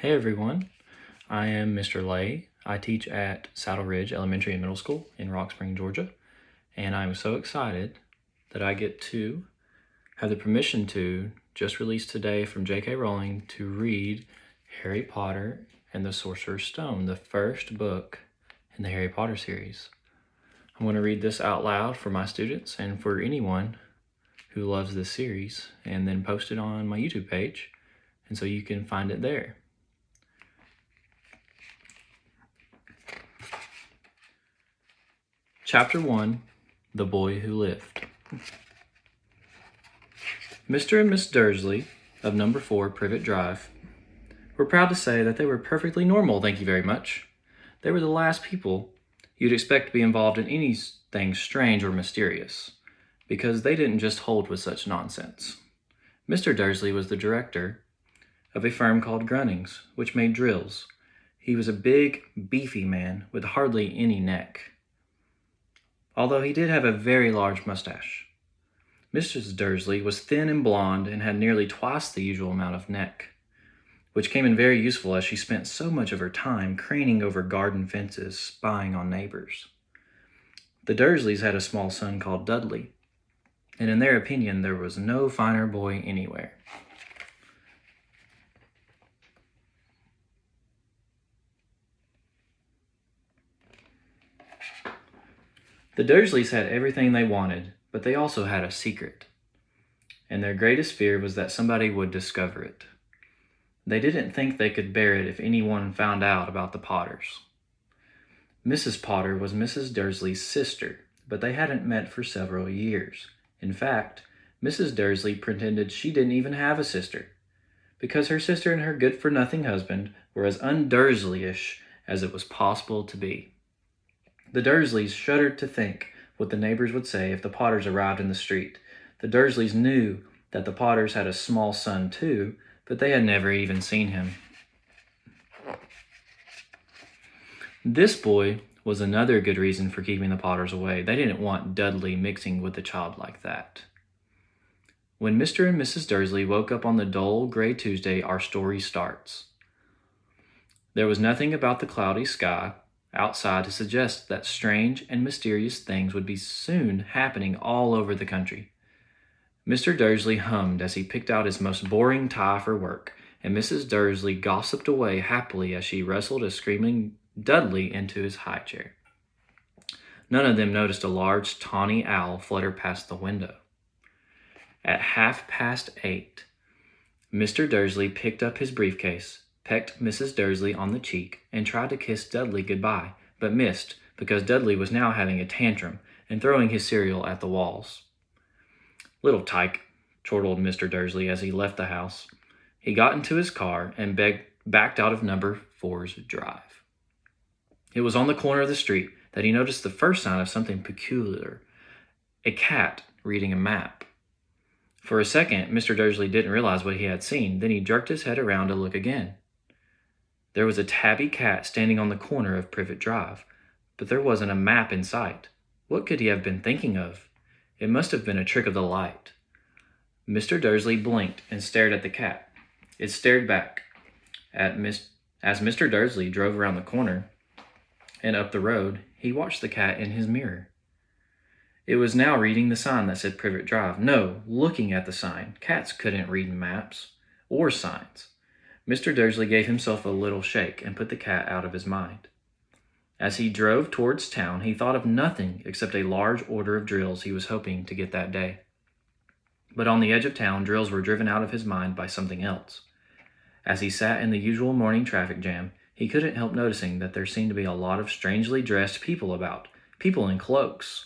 Hey everyone, I am Mr. Lay. I teach at Saddle Ridge Elementary and Middle School in Rock Spring, Georgia, and I'm so excited that I get to have the permission to, just released today from J.K. Rowling, to read Harry Potter and the Sorcerer's Stone, the first book in the Harry Potter series. I'm going to read this out loud for my students and for anyone who loves this series, and then post it on my YouTube page, and so you can find it there. Chapter 1, The Boy Who Lived. Mr. and Miss Dursley of number 4 Privet Drive were proud to say that they were perfectly normal, thank you very much. They were the last people you'd expect to be involved in anything strange or mysterious, because they didn't just hold with such nonsense. Mr. Dursley was the director of a firm called Grunnings, which made drills. He was a big, beefy man with hardly any neck, although he did have a very large mustache. Mrs. Dursley was thin and blonde and had nearly twice the usual amount of neck, which came in very useful as she spent so much of her time craning over garden fences, spying on neighbors. The Dursleys had a small son called Dudley, and in their opinion there was no finer boy anywhere. The Dursleys had everything they wanted, but they also had a secret, and their greatest fear was that somebody would discover it. They didn't think they could bear it if anyone found out about the Potters. Mrs. Potter was Mrs. Dursley's sister, but they hadn't met for several years. In fact, Mrs. Dursley pretended she didn't even have a sister, because her sister and her good-for-nothing husband were as un-Dursleyish as it was possible to be. The Dursleys shuddered to think what the neighbors would say if the Potters arrived in the street. The Dursleys knew that the Potters had a small son too, but they had never even seen him. This boy was another good reason for keeping the Potters away. They didn't want Dudley mixing with a child like that. When Mr. and Mrs. Dursley woke up on the dull, gray Tuesday, our story starts. There was nothing about the cloudy sky outside to suggest that strange and mysterious things would be soon happening all over the country. Mr. Dursley hummed as he picked out his most boring tie for work, and Mrs. Dursley gossiped away happily as she wrestled a screaming Dudley into his high chair. None of them noticed a large tawny owl flutter past the window. At 8:30, Mr. Dursley picked up his briefcase, pecked Mrs. Dursley on the cheek, and tried to kiss Dudley goodbye, but missed because Dudley was now having a tantrum and throwing his cereal at the walls. "Little tyke," chortled Mr. Dursley as he left the house. He got into his car and backed out of number 4's drive. It was on the corner of the street that he noticed the first sign of something peculiar: a cat reading a map. For a second, Mr. Dursley didn't realize what he had seen. Then he jerked his head around to look again. There was a tabby cat standing on the corner of Privet Drive, but there wasn't a map in sight. What could he have been thinking of? It must have been a trick of the light. Mr. Dursley blinked and stared at the cat. It stared back. As Mr. Dursley drove around the corner and up the road, he watched the cat in his mirror. It was now reading the sign that said Privet Drive. No, looking at the sign. Cats couldn't read maps or signs. Mr. Dursley gave himself a little shake and put the cat out of his mind. As he drove towards town, he thought of nothing except a large order of drills he was hoping to get that day. But on the edge of town, drills were driven out of his mind by something else. As he sat in the usual morning traffic jam, he couldn't help noticing that there seemed to be a lot of strangely dressed people about, people in cloaks.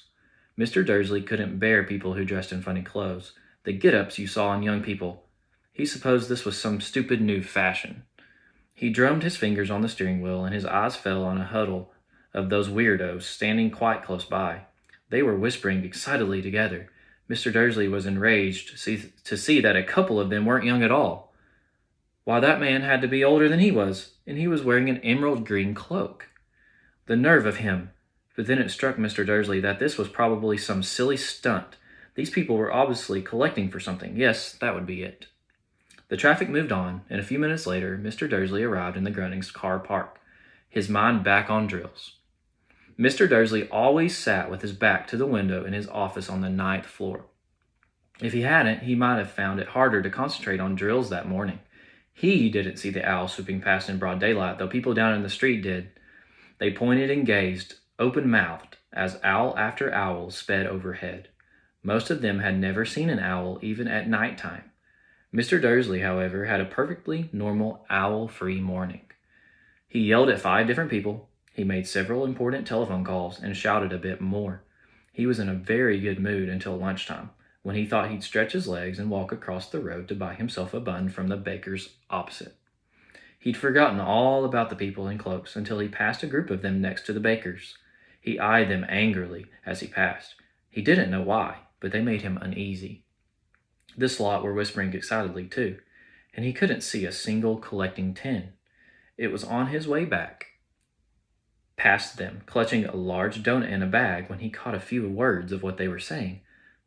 Mr. Dursley couldn't bear people who dressed in funny clothes, the get-ups you saw in young people. He supposed this was some stupid new fashion. He drummed his fingers on the steering wheel, and his eyes fell on a huddle of those weirdos standing quite close by. They were whispering excitedly together. Mr. Dursley was enraged to see that a couple of them weren't young at all. Why, that man had to be older than he was, and he was wearing an emerald green cloak. The nerve of him! But then it struck Mr. Dursley that this was probably some silly stunt. These people were obviously collecting for something. Yes, that would be it. The traffic moved on, and a few minutes later, Mr. Dursley arrived in the Grunnings' car park, his mind back on drills. Mr. Dursley always sat with his back to the window in his office on the 9th floor. If he hadn't, he might have found it harder to concentrate on drills that morning. He didn't see the owl swooping past in broad daylight, though people down in the street did. They pointed and gazed, open-mouthed, as owl after owl sped overhead. Most of them had never seen an owl, even at night time. Mr. Dursley, however, had a perfectly normal owl-free morning. He yelled at 5 different people, he made several important telephone calls, and shouted a bit more. He was in a very good mood until lunchtime, when he thought he'd stretch his legs and walk across the road to buy himself a bun from the baker's opposite. He'd forgotten all about the people in cloaks until he passed a group of them next to the baker's. He eyed them angrily as he passed. He didn't know why, but they made him uneasy. This lot were whispering excitedly, too, and he couldn't see a single collecting tin. It was on his way back past them, clutching a large donut in a bag, when he caught a few words of what they were saying.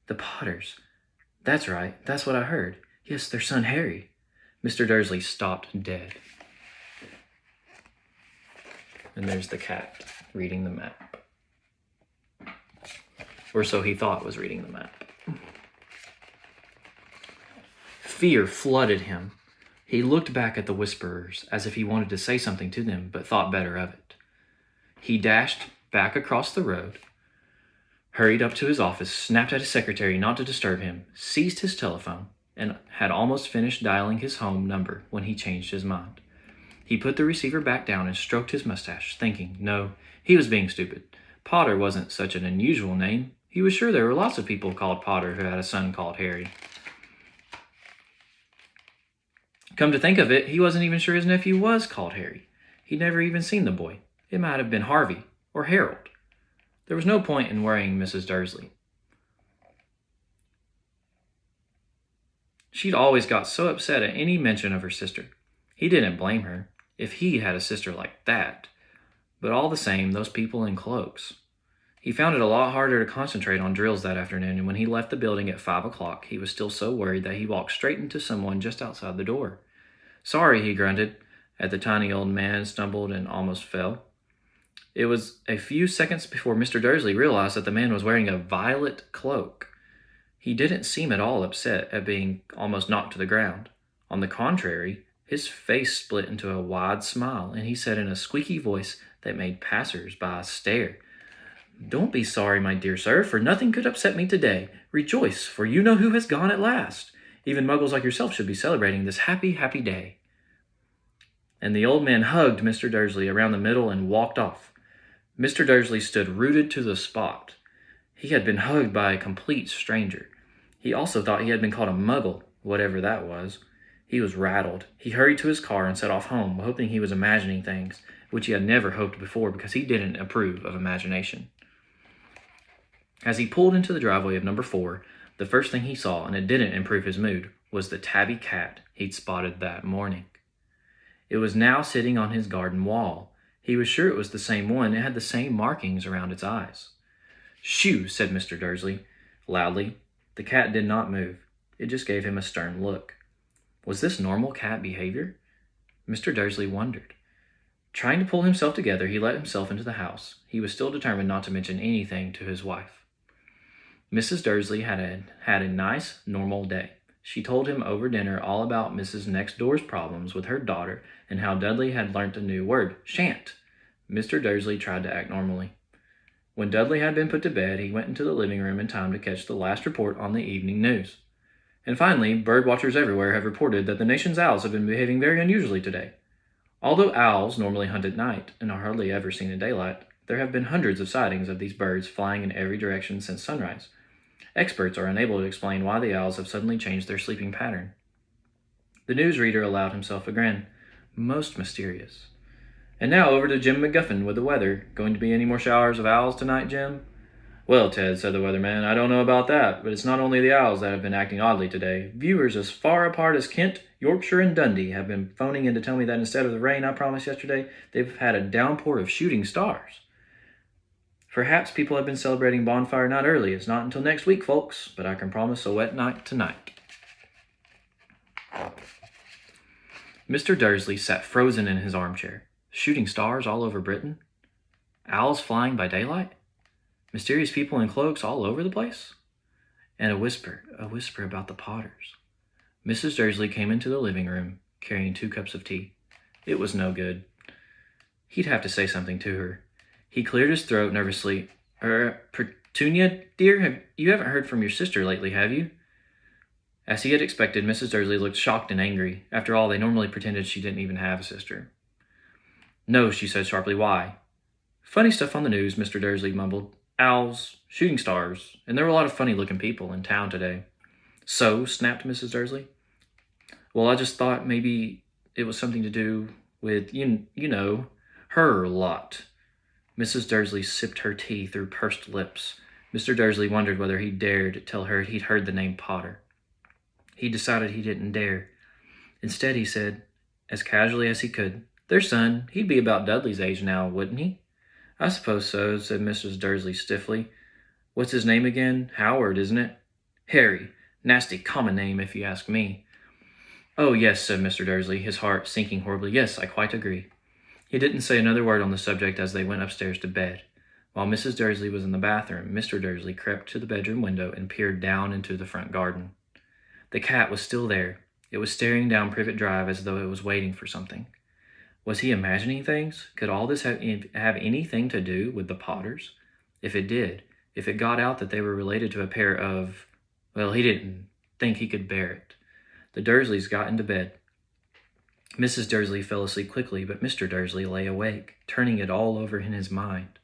The Potters. That's right, that's what I heard. Yes, their son Harry. Mr. Dursley stopped dead. And there's the cat reading the map. Or so he thought was reading the map. Fear flooded him. He looked back at the whisperers as if he wanted to say something to them, but thought better of it. He dashed back across the road, hurried up to his office, snapped at his secretary not to disturb him, seized his telephone, and had almost finished dialing his home number when he changed his mind. He put the receiver back down and stroked his mustache, thinking, no, he was being stupid. Potter wasn't such an unusual name. He was sure there were lots of people called Potter who had a son called Harry. Come to think of it, he wasn't even sure his nephew was called Harry. He'd never even seen the boy. It might have been Harvey or Harold. There was no point in worrying Mrs. Dursley. She'd always got so upset at any mention of her sister. He didn't blame her, if he had a sister like that. But all the same, those people in cloaks. He found it a lot harder to concentrate on drills that afternoon, and when he left the building at 5 o'clock, he was still so worried that he walked straight into someone just outside the door. Sorry, he grunted, as the tiny old man stumbled and almost fell. It was a few seconds before Mr. Dursley realized that the man was wearing a violet cloak. He didn't seem at all upset at being almost knocked to the ground. On the contrary, his face split into a wide smile, and he said in a squeaky voice that made passers-by stare, "Don't be sorry, my dear sir, for nothing could upset me today. Rejoice, for you know who has gone at last. Even muggles like yourself should be celebrating this happy, happy day." And the old man hugged Mr. Dursley around the middle and walked off. Mr. Dursley stood rooted to the spot. He had been hugged by a complete stranger. He also thought he had been called a muggle, whatever that was. He was rattled. He hurried to his car and set off home, hoping he was imagining things, which he had never hoped before because he didn't approve of imagination. As he pulled into the driveway of number 4, the first thing he saw, and it didn't improve his mood, was the tabby cat he'd spotted that morning. It was now sitting on his garden wall. He was sure it was the same one. It had the same markings around its eyes. "Shoo," said Mr. Dursley, loudly. The cat did not move. It just gave him a stern look. Was this normal cat behavior? Mr. Dursley wondered. Trying to pull himself together, he let himself into the house. He was still determined not to mention anything to his wife. Mrs. Dursley had a nice, normal day. She told him over dinner all about Mrs. Next Door's problems with her daughter and how Dudley had learnt a new word, shan't. Mr. Dursley tried to act normally. When Dudley had been put to bed, he went into the living room in time to catch the last report on the evening news. And finally, bird watchers everywhere have reported that the nation's owls have been behaving very unusually today. Although owls normally hunt at night and are hardly ever seen in daylight, there have been hundreds of sightings of these birds flying in every direction since sunrise. Experts are unable to explain why the owls have suddenly changed their sleeping pattern. The newsreader allowed himself a grin. Most mysterious. And now over to Jim McGuffin with the weather. Going to be any more showers of owls tonight, Jim? Well, Ted, said the weatherman, I don't know about that, but it's not only the owls that have been acting oddly today. Viewers as far apart as Kent, Yorkshire, and Dundee have been phoning in to tell me that instead of the rain I promised yesterday, they've had a downpour of shooting stars. Perhaps people have been celebrating bonfire night early. It's not until next week, folks, but I can promise a wet night tonight. Mr. Dursley sat frozen in his armchair. Shooting stars all over Britain? Owls flying by daylight? Mysterious people in cloaks all over the place? And a whisper about the Potters. Mrs. Dursley came into the living room, carrying 2 cups of tea. It was no good. He'd have to say something to her. He cleared his throat nervously. Petunia, dear, you haven't heard from your sister lately, have you? As he had expected, Mrs. Dursley looked shocked and angry. After all, they normally pretended she didn't even have a sister. No, she said sharply. Why? Funny stuff on the news, Mr. Dursley mumbled. Owls, shooting stars, and there were a lot of funny-looking people in town today. So, snapped Mrs. Dursley. Well, I just thought maybe it was something to do with, you know, her lot. Mrs. Dursley sipped her tea through pursed lips. Mr. Dursley wondered whether he dared tell her he'd heard the name Potter. He decided he didn't dare. Instead, he said, as casually as he could, their son, he'd be about Dudley's age now, wouldn't he? I suppose so, said Mrs. Dursley stiffly. What's his name again? Howard, isn't it? Harry. Nasty common name, if you ask me. Oh, yes, said Mr. Dursley, his heart sinking horribly. Yes, I quite agree. He didn't say another word on the subject as they went upstairs to bed. While Mrs. Dursley was in the bathroom, Mr. Dursley crept to the bedroom window and peered down into the front garden. The cat was still there. It was staring down Privet Drive as though it was waiting for something. Was he imagining things? Could all this have anything to do with the Potters? If it did, if it got out that they were related to a pair of... Well, he didn't think he could bear it. The Dursleys got into bed. Mrs. Dursley fell asleep quickly, but Mr. Dursley lay awake, turning it all over in his mind.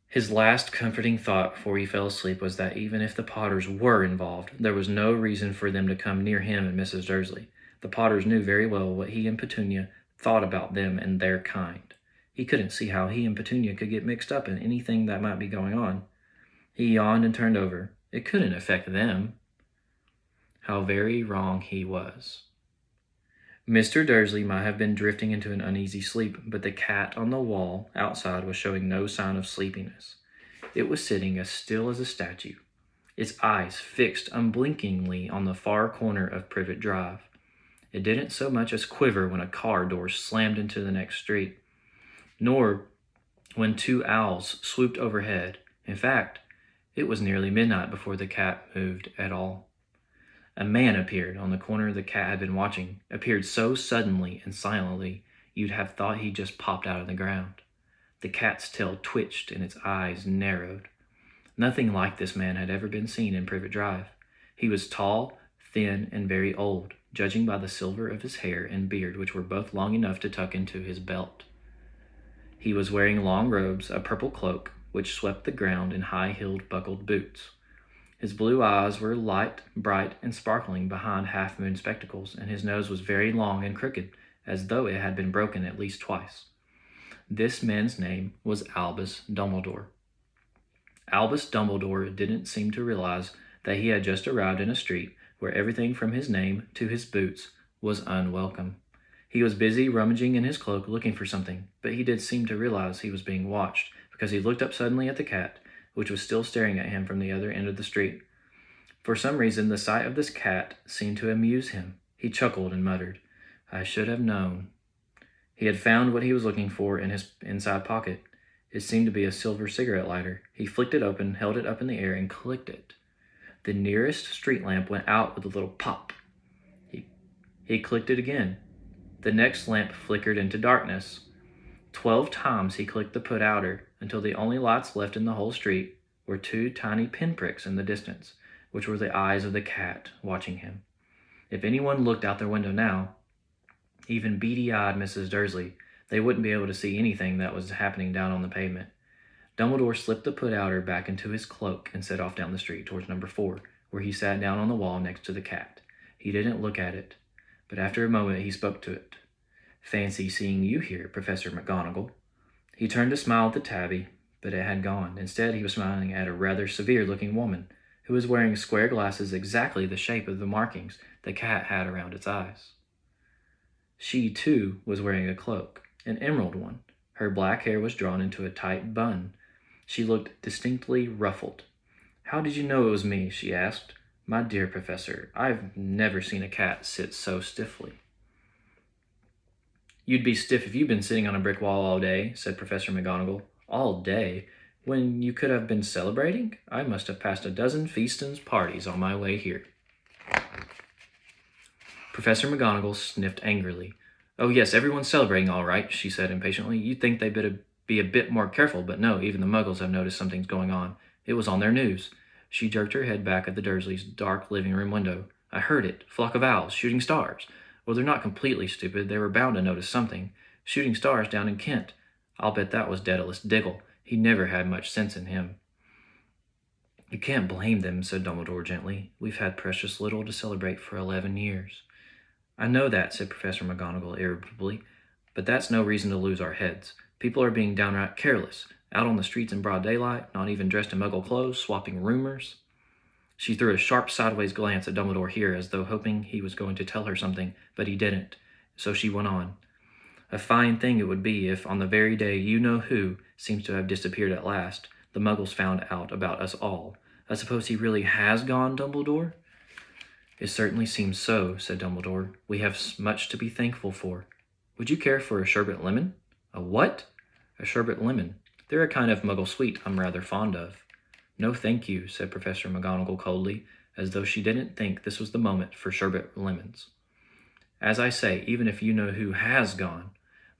His last comforting thought before he fell asleep was that even if the Potters were involved, there was no reason for them to come near him and Mrs. Dursley. The Potters knew very well what he and Petunia thought about them and their kind. He couldn't see how he and Petunia could get mixed up in anything that might be going on. He yawned and turned over. It couldn't affect them. How very wrong he was. Mr. Dursley might have been drifting into an uneasy sleep, but the cat on the wall outside was showing no sign of sleepiness. It was sitting as still as a statue, its eyes fixed unblinkingly on the far corner of Privet Drive. It didn't so much as quiver when a car door slammed into the next street, nor when 2 owls swooped overhead. In fact, it was nearly midnight before the cat moved at all. A man appeared on the corner the cat had been watching, appeared so suddenly and silently you'd have thought he just popped out of the ground. The cat's tail twitched and its eyes narrowed. Nothing like this man had ever been seen in Privet Drive. He was tall, thin, and very old, judging by the silver of his hair and beard, which were both long enough to tuck into his belt. He was wearing long robes, a purple cloak, which swept the ground, and high-heeled buckled boots. His blue eyes were light, bright, and sparkling behind half-moon spectacles, and his nose was very long and crooked, as though it had been broken at least twice. This man's name was Albus Dumbledore. Albus Dumbledore didn't seem to realize that he had just arrived in a street where everything from his name to his boots was unwelcome. He was busy rummaging in his cloak looking for something, but he did seem to realize he was being watched, because he looked up suddenly at the cat, which was still staring at him from the other end of the street. For some reason, the sight of this cat seemed to amuse him. He chuckled and muttered, I should have known. He had found what he was looking for in his inside pocket. It seemed to be a silver cigarette lighter. He flicked it open, held it up in the air, and clicked it. The nearest street lamp went out with a little pop. He clicked it again. The next lamp flickered into darkness. 12 times he clicked the put-outer, until the only lights left in the whole street were 2 tiny pinpricks in the distance, which were the eyes of the cat watching him. If anyone looked out their window now, even beady-eyed Mrs. Dursley, they wouldn't be able to see anything that was happening down on the pavement. Dumbledore slipped the put-outer back into his cloak and set off down the street towards number 4, where he sat down on the wall next to the cat. He didn't look at it, but after a moment he spoke to it. Fancy seeing you here, Professor McGonagall. He turned to smile at the tabby, but it had gone. Instead, he was smiling at a rather severe-looking woman who was wearing square glasses exactly the shape of the markings the cat had around its eyes. She, too, was wearing a cloak, an emerald one. Her black hair was drawn into a tight bun. She looked distinctly ruffled. How did you know it was me? She asked. My dear Professor, I've never seen a cat sit so stiffly. You'd be stiff if you'd been sitting on a brick wall all day, said Professor McGonagall. All day? When you could have been celebrating? I must have passed a dozen feastings parties on my way here. Professor McGonagall sniffed angrily. Oh, yes, everyone's celebrating all right, she said impatiently. You'd think they'd better be a bit more careful, but no, even the Muggles have noticed something's going on. It was on their news. She jerked her head back at the Dursleys' dark living room window. I heard it. Flock of owls, shooting stars. Well, they're not completely stupid. They were bound to notice something. Shooting stars down in Kent. I'll bet that was Daedalus Diggle. He never had much sense in him. You can't blame them, said Dumbledore gently. We've had precious little to celebrate for 11 years. I know that, said Professor McGonagall irritably, but that's no reason to lose our heads. People are being downright careless, out on the streets in broad daylight, not even dressed in Muggle clothes, swapping rumors. She threw a sharp sideways glance at Dumbledore here, as though hoping he was going to tell her something, but he didn't. So she went on. A fine thing it would be if, on the very day you-know-who seems to have disappeared at last, the Muggles found out about us all. I suppose he really has gone, Dumbledore? It certainly seems so, said Dumbledore. We have much to be thankful for. Would you care for a sherbet lemon? A what? A sherbet lemon. They're a kind of Muggle sweet I'm rather fond of. No, thank you, said Professor McGonagall coldly, as though she didn't think this was the moment for sherbet lemons. As I say, even if you-know-who has gone,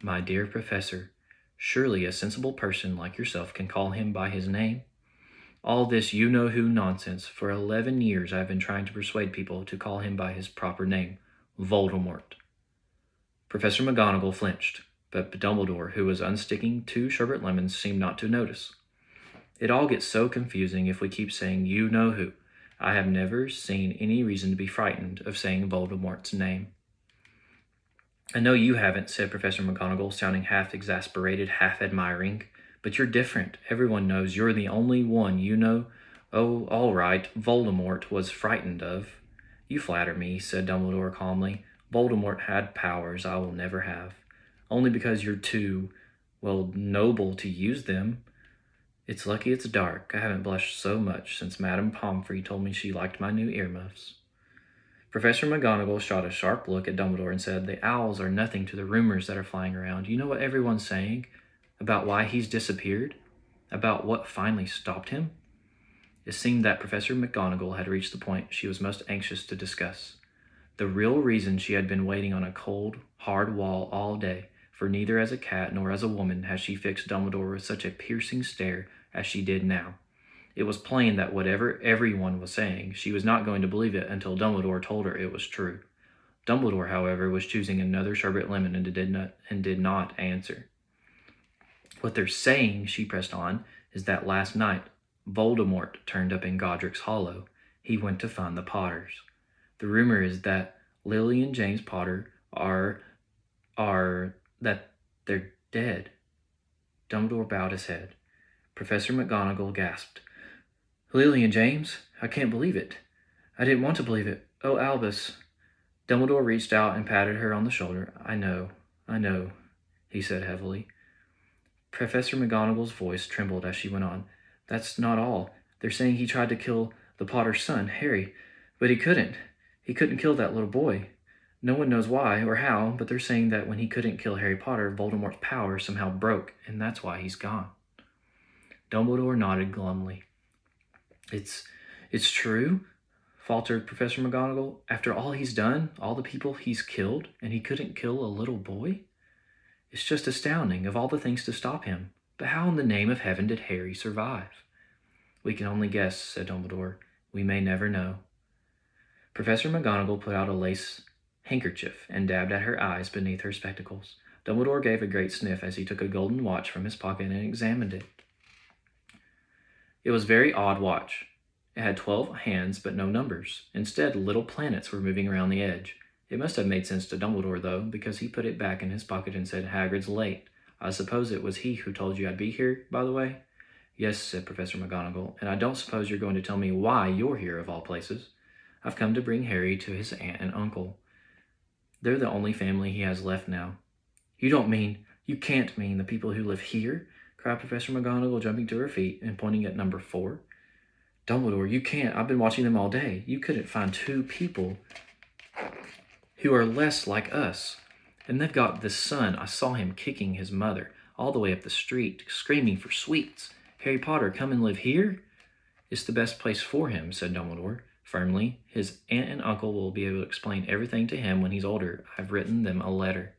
my dear Professor, surely a sensible person like yourself can call him by his name. All this you-know-who nonsense. For 11 years I've been trying to persuade people to call him by his proper name, Voldemort. Professor McGonagall flinched, but Dumbledore, who was unsticking 2 sherbet lemons, seemed not to notice. It all gets so confusing if we keep saying you-know-who. I have never seen any reason to be frightened of saying Voldemort's name. I know you haven't, said Professor McGonagall, sounding half exasperated, half admiring. But you're different. Everyone knows you're the only one you know. Oh, all right, Voldemort was frightened of. You flatter me, said Dumbledore calmly. Voldemort had powers I will never have. Only because you're too, well, noble to use them. It's lucky it's dark. I haven't blushed so much since Madame Pomfrey told me she liked my new earmuffs. Professor McGonagall shot a sharp look at Dumbledore and said, The owls are nothing to the rumors that are flying around. You know what everyone's saying? About why he's disappeared? About what finally stopped him? It seemed that Professor McGonagall had reached the point she was most anxious to discuss. The real reason she had been waiting on a cold, hard wall all day, for neither as a cat nor as a woman had she fixed Dumbledore with such a piercing stare as she did now. It was plain that whatever everyone was saying, she was not going to believe it until Dumbledore told her it was true. Dumbledore, however, was choosing another sherbet lemon and did not answer. What they're saying, she pressed on, is that last night Voldemort turned up in Godric's Hollow. He went to find the Potters. The rumor is that Lily and James Potter that they're dead. Dumbledore bowed his head. Professor McGonagall gasped. Lily and James? I can't believe it. I didn't want to believe it. Oh, Albus. Dumbledore reached out and patted her on the shoulder. I know, he said heavily. Professor McGonagall's voice trembled as she went on. That's not all. They're saying he tried to kill the Potter's son, Harry, but he couldn't. He couldn't kill that little boy. No one knows why or how, but they're saying that when he couldn't kill Harry Potter, Voldemort's power somehow broke, and that's why he's gone. Dumbledore nodded glumly. It's true, faltered Professor McGonagall. After all he's done, all the people he's killed, and he couldn't kill a little boy? It's just astounding, of all the things to stop him. But how in the name of heaven did Harry survive? We can only guess, said Dumbledore. We may never know. Professor McGonagall put out a lace handkerchief and dabbed at her eyes beneath her spectacles. Dumbledore gave a great sniff as he took a golden watch from his pocket and examined it. It was a very odd watch. It had 12 hands but no numbers. Instead, little planets were moving around the edge. It must have made sense to Dumbledore, though, because he put it back in his pocket and said, Hagrid's late. I suppose it was he who told you I'd be here, by the way? Yes, said Professor McGonagall, and I don't suppose you're going to tell me why you're here, of all places. I've come to bring Harry to his aunt and uncle. They're the only family he has left now. You can't mean the people who live here? Cried Professor McGonagall, jumping to her feet and pointing at number 4. Dumbledore, you can't. I've been watching them all day. You couldn't find 2 people who are less like us. And they've got this son. I saw him kicking his mother all the way up the street, screaming for sweets. Harry Potter, come and live here? It's the best place for him, said Dumbledore firmly. His aunt and uncle will be able to explain everything to him when he's older. I've written them a letter.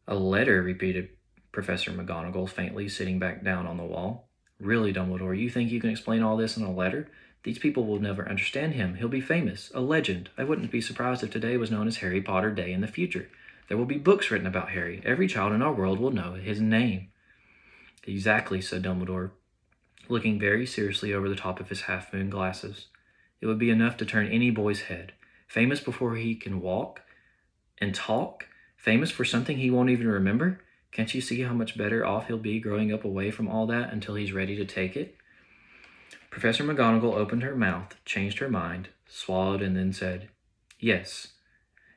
A letter, repeated Professor McGonagall faintly, sitting back down on the wall. Really, Dumbledore, you think you can explain all this in a letter? These people will never understand him. He'll be famous, a legend. I wouldn't be surprised if today was known as Harry Potter Day in the future. There will be books written about Harry. Every child in our world will know his name. Exactly, said Dumbledore, looking very seriously over the top of his half-moon glasses. It would be enough to turn any boy's head. Famous before he can walk and talk? Famous for something he won't even remember? Can't you see how much better off he'll be growing up away from all that until he's ready to take it? Professor McGonagall opened her mouth, changed her mind, swallowed, and then said, Yes.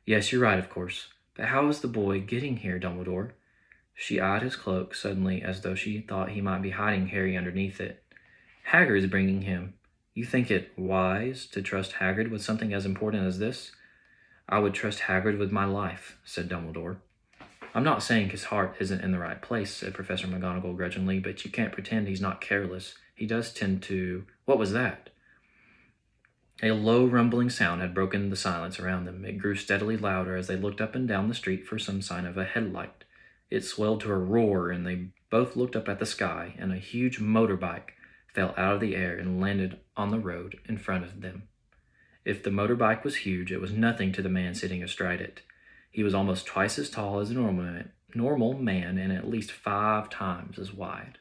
Yes, you're right, of course. But how is the boy getting here, Dumbledore? She eyed his cloak suddenly as though she thought he might be hiding Harry underneath it. Hagrid's bringing him. You think it wise to trust Hagrid with something as important as this? I would trust Hagrid with my life, said Dumbledore. I'm not saying his heart isn't in the right place, said Professor McGonagall grudgingly, but you can't pretend he's not careless. He does tend to... What was that? A low rumbling sound had broken the silence around them. It grew steadily louder as they looked up and down the street for some sign of a headlight. It swelled to a roar, and they both looked up at the sky, and a huge motorbike fell out of the air and landed on the road in front of them. If the motorbike was huge, it was nothing to the man sitting astride it. He was almost twice as tall as a normal man and at least 5 times as wide.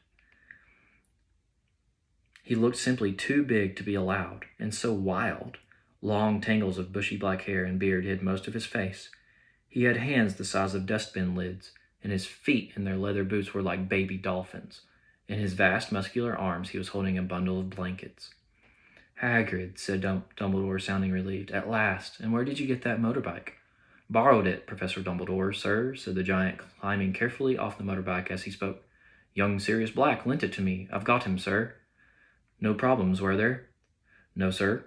He looked simply too big to be allowed, and so wild. Long tangles of bushy black hair and beard hid most of his face. He had hands the size of dustbin lids, and his feet in their leather boots were like baby dolphins. In his vast muscular arms he was holding a bundle of blankets. Hagrid, said Dumbledore, sounding relieved. At last. And where did you get that motorbike? Borrowed it, Professor Dumbledore, sir, said the giant, climbing carefully off the motorbike as he spoke. Young Sirius Black lent it to me. I've got him, sir. No problems, were there? No, sir.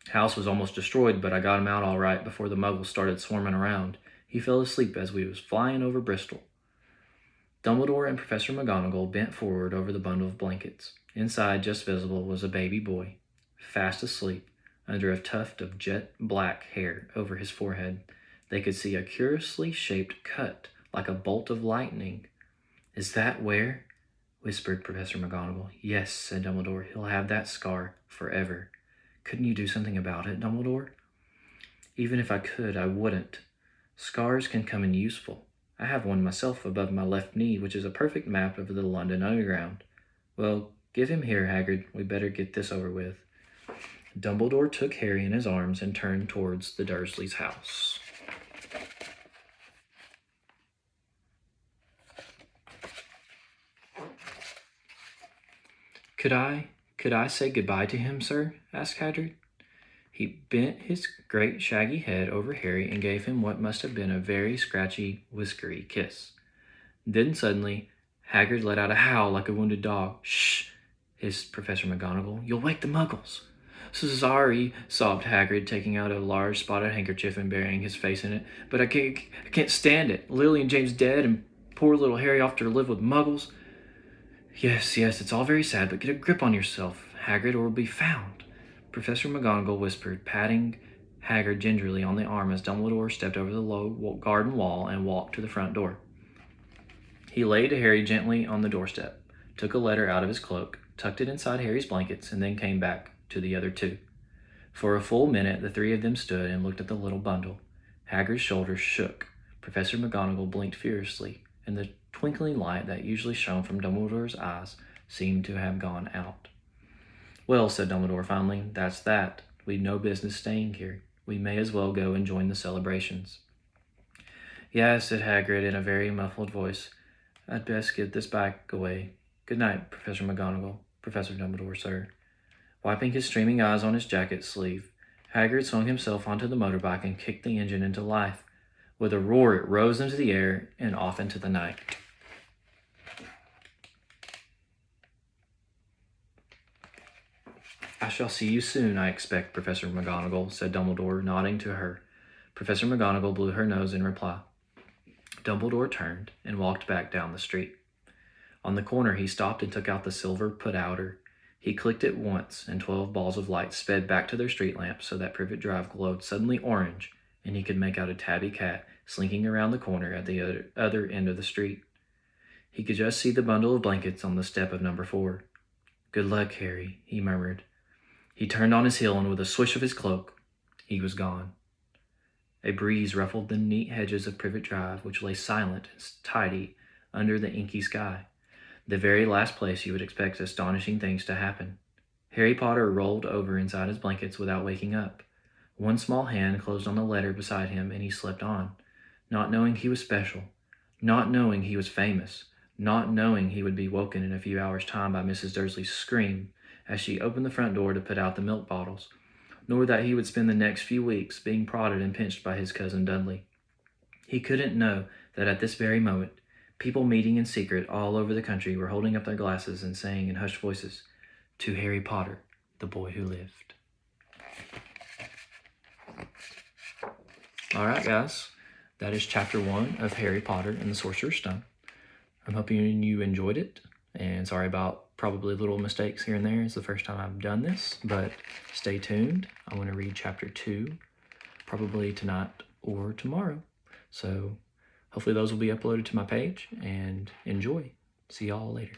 House was almost destroyed, but I got him out all right before the muggles started swarming around. He fell asleep as we was flying over Bristol. Dumbledore and Professor McGonagall bent forward over the bundle of blankets. Inside, just visible, was a baby boy, fast asleep, under a tuft of jet black hair over his forehead. They could see a curiously shaped cut, like a bolt of lightning. Is that where? Whispered Professor McGonagall. Yes, said Dumbledore. He'll have that scar forever. Couldn't you do something about it, Dumbledore? Even if I could, I wouldn't. Scars can come in useful. I have one myself above my left knee, which is a perfect map of the London Underground. Well, give him here, Hagrid. We better get this over with. Dumbledore took Harry in his arms and turned towards the Dursleys' house. Could I say goodbye to him, sir? Asked Hagrid. He bent his great shaggy head over Harry and gave him what must have been a very scratchy, whiskery kiss. Then suddenly, Hagrid let out a howl like a wounded dog. Shh, hissed Professor McGonagall. You'll wake the muggles. Sorry, sobbed Hagrid, taking out a large spotted handkerchief and burying his face in it. But I can't stand it. Lily and James dead and poor little Harry off to live with muggles. Yes, it's all very sad, but get a grip on yourself, Hagrid, or we'll be found. Professor McGonagall whispered, patting Hagrid gingerly on the arm as Dumbledore stepped over the low garden wall and walked to the front door. He laid Harry gently on the doorstep, took a letter out of his cloak, tucked it inside Harry's blankets, and then came back to the other two. For a full minute, the three of them stood and looked at the little bundle. Hagrid's shoulders shook. Professor McGonagall blinked furiously, and the twinkling light that usually shone from Dumbledore's eyes seemed to have gone out. Well, said Dumbledore finally, that's that. We'd no business staying here. We may as well go and join the celebrations. Yeah, said Hagrid in a very muffled voice. I'd best get this back away. Good night, Professor McGonagall. Professor Dumbledore, sir. Wiping his streaming eyes on his jacket sleeve, Hagrid swung himself onto the motorbike and kicked the engine into life. With a roar, it rose into the air and off into the night. I shall see you soon, I expect, Professor McGonagall, said Dumbledore, nodding to her. Professor McGonagall blew her nose in reply. Dumbledore turned and walked back down the street. On the corner, he stopped and took out the silver put-outer. He clicked it once, and 12 balls of light sped back to their street lamps so that Privet Drive glowed suddenly orange, and he could make out a tabby cat slinking around the corner at the other end of the street. He could just see the bundle of blankets on the step of number 4. "Good luck, Harry," he murmured. He turned on his heel, and with a swish of his cloak, he was gone. A breeze ruffled the neat hedges of Privet Drive, which lay silent and tidy under the inky sky, the very last place you would expect astonishing things to happen. Harry Potter rolled over inside his blankets without waking up. One small hand closed on the letter beside him, and he slept on, not knowing he was special, not knowing he was famous, not knowing he would be woken in a few hours' time by Mrs. Dursley's scream as she opened the front door to put out the milk bottles, nor that he would spend the next few weeks being prodded and pinched by his cousin Dudley. He couldn't know that at this very moment, people meeting in secret all over the country were holding up their glasses and saying in hushed voices, "To Harry Potter, the boy who lived." All right, guys, that is chapter 1 of Harry Potter and the Sorcerer's Stone. I'm hoping you enjoyed it, and sorry about probably little mistakes here and there. It's the first time I've done this, but stay tuned. I'm going to read chapter 2 probably tonight or tomorrow. So hopefully those will be uploaded to my page, and enjoy. See y'all later.